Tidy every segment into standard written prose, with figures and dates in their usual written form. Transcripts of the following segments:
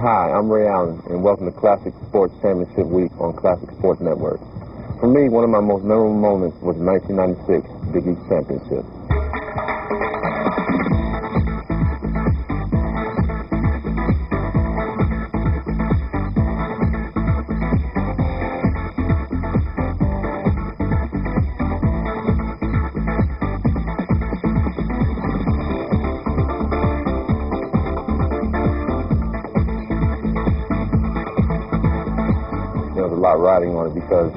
Hi, I'm Ray Allen, and welcome to Classic Sports Championship Week on Classic Sports Network. For me, one of my most memorable moments was the 1996 Big East Championship. There was a lot riding on it because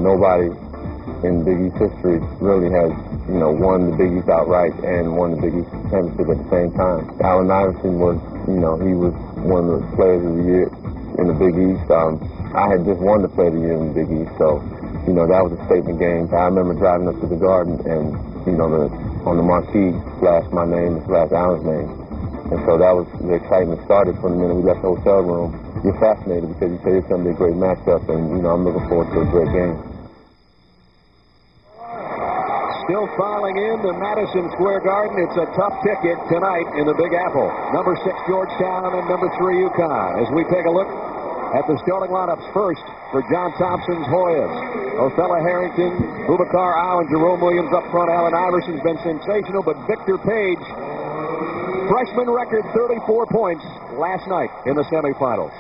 nobody in Big East history really has, won the Big East outright and won the Big East championship at the same time. Allen Iverson was, he was one of the players of the year in the Big East. I had just won the Player of the Year in the Big East, so, that was a statement game. I remember driving up to the Garden and, on the marquee flashed my name, flashed Allen's name. And so that was, the excitement started from the minute we left the hotel room. You're fascinated because you say it's going to be a great matchup, and, I'm looking forward to a great game. Still filing in to Madison Square Garden. It's a tough ticket tonight in the Big Apple. Number 6, Georgetown, and number 3, UConn. As we take a look at the starting lineups, first for John Thompson's Hoyas, Othello Harrington, Boubacar Allen, Jerome Williams up front. Allen Iverson's been sensational, but Victor Page, freshman record 34 points last night in the semifinals.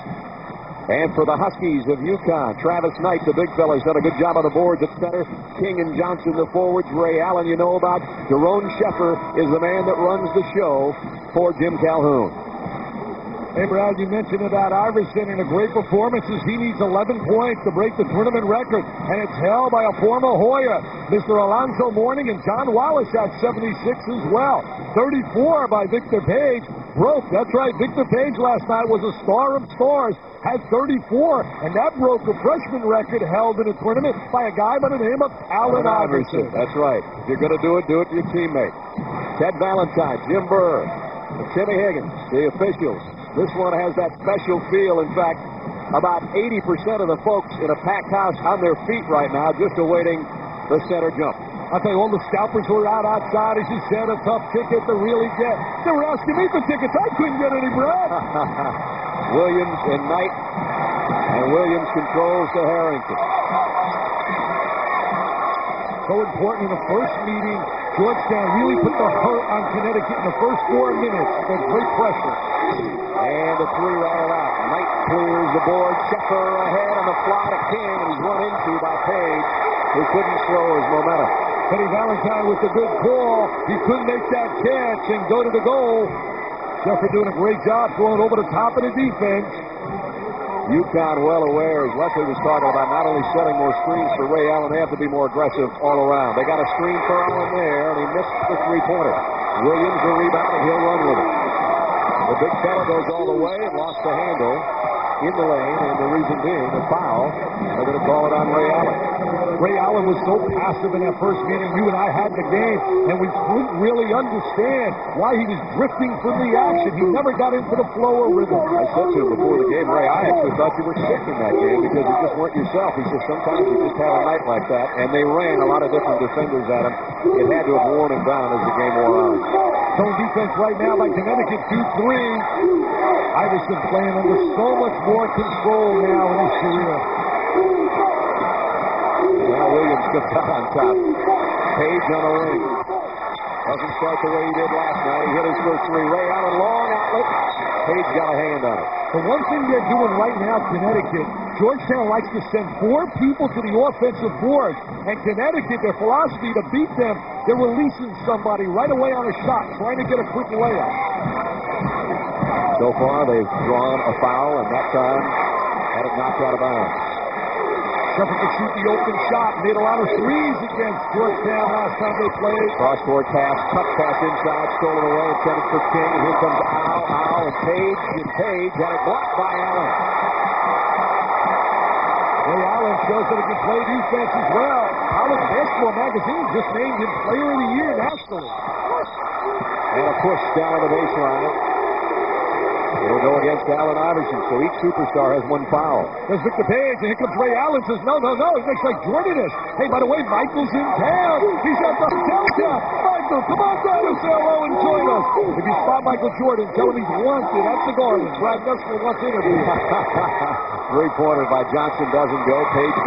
And for the Huskies of UConn, Travis Knight, the big fella's done a good job on the boards at center. King and Johnson, the forwards. Ray Allen, you know about. Jerome Sheffer is the man that runs the show for Jim Calhoun. Hey, Brad, you mentioned about Iverson and a great performance as he needs 11 points to break the tournament record, and it's held by a former Hoya, Mr. Alonzo Mourning, and John Wallace had 76 as well. 34 by Victor Page. Broke, that's right, Victor Page last night was a star of stars, had 34, and that broke the freshman record held in a tournament by a guy by the name of Allen Iverson. That's right. If you're going to do it to your teammate. Ted Valentine, Jim Burr, Timmy Higgins, the officials. This one has that special feel. In fact, about 80% of the folks in a packed house on their feet right now just awaiting the center jump. I'll tell you, all the scalpers were out outside, as you said, a tough ticket to really get. They were asking me for tickets. I couldn't get any, Brad. Williams and Knight, and Williams controls to Harrington. So important in the first meeting. Georgetown really put the hurt on Connecticut in the first 4 minutes. They had great pressure. And the 3 rattled out. Knight clears the board. Sheffer ahead on the fly to King, and he's run into by Page, who couldn't slow his momentum. Teddy Valentine with the good call. He couldn't make that catch and go to the goal. Sheffer doing a great job going over the top of the defense. UConn well aware, as Leslie was talking about, not only setting more screens for Ray Allen, they have to be more aggressive all around. They got a screen for Allen there, and he missed the 3-pointer. Williams the rebound, and he'll run with it. The big fella goes all the way and lost the handle in the lane, and the reason being a foul. They're going to call it on Ray Allen. Ray Allen was so passive in that first meeting. You and I had the game, and we couldn't really understand why he was drifting from the action. He never got into the flow or rhythm. I said to him before the game, Ray, I actually thought you were sick in that game because you just weren't yourself. He said sometimes you just have a night like that, and they ran a lot of different defenders at him. It had to have worn him down as the game wore on. Zone defense right now by Connecticut, 2-3. Iverson playing under so much more control now in his career. Now Williams gets out on top. Page on the wing. Doesn't start the way he did last night. He hit his first 3. Ray Allen, long outlet. Page got a hand on it. The one thing they're doing right now, Connecticut, Georgetown likes to send 4 people to the offensive board. And Connecticut, their philosophy to beat them, they're releasing somebody right away on a shot, trying to get a quick layup. So far, they've drawn a foul, and that time had it knocked out of bounds. Sheffer could shoot the open shot. Made a lot of threes against Georgetown last time they played. Cross-court pass, tough pass inside, stolen away, intended for King. And here comes Al, and Page had it blocked by Allen. Ray Allen shows that he can play defense as well. College Basketball Magazine just named him Player of the Year nationally. And a push down the baseline. It'll go against Allen Iverson. So each superstar has one foul. There's Victor Page, and here comes Ray Allen. Says, no. He makes like Jordan is. Hey, by the way, Michael's in town. He's at the Delta. Michael, come on down to Cerro and join us. If you spot Michael Jordan, tell him he's wanted at the Garden. Brad Nessler wants interview. Three-pointer by Johnson doesn't go. Page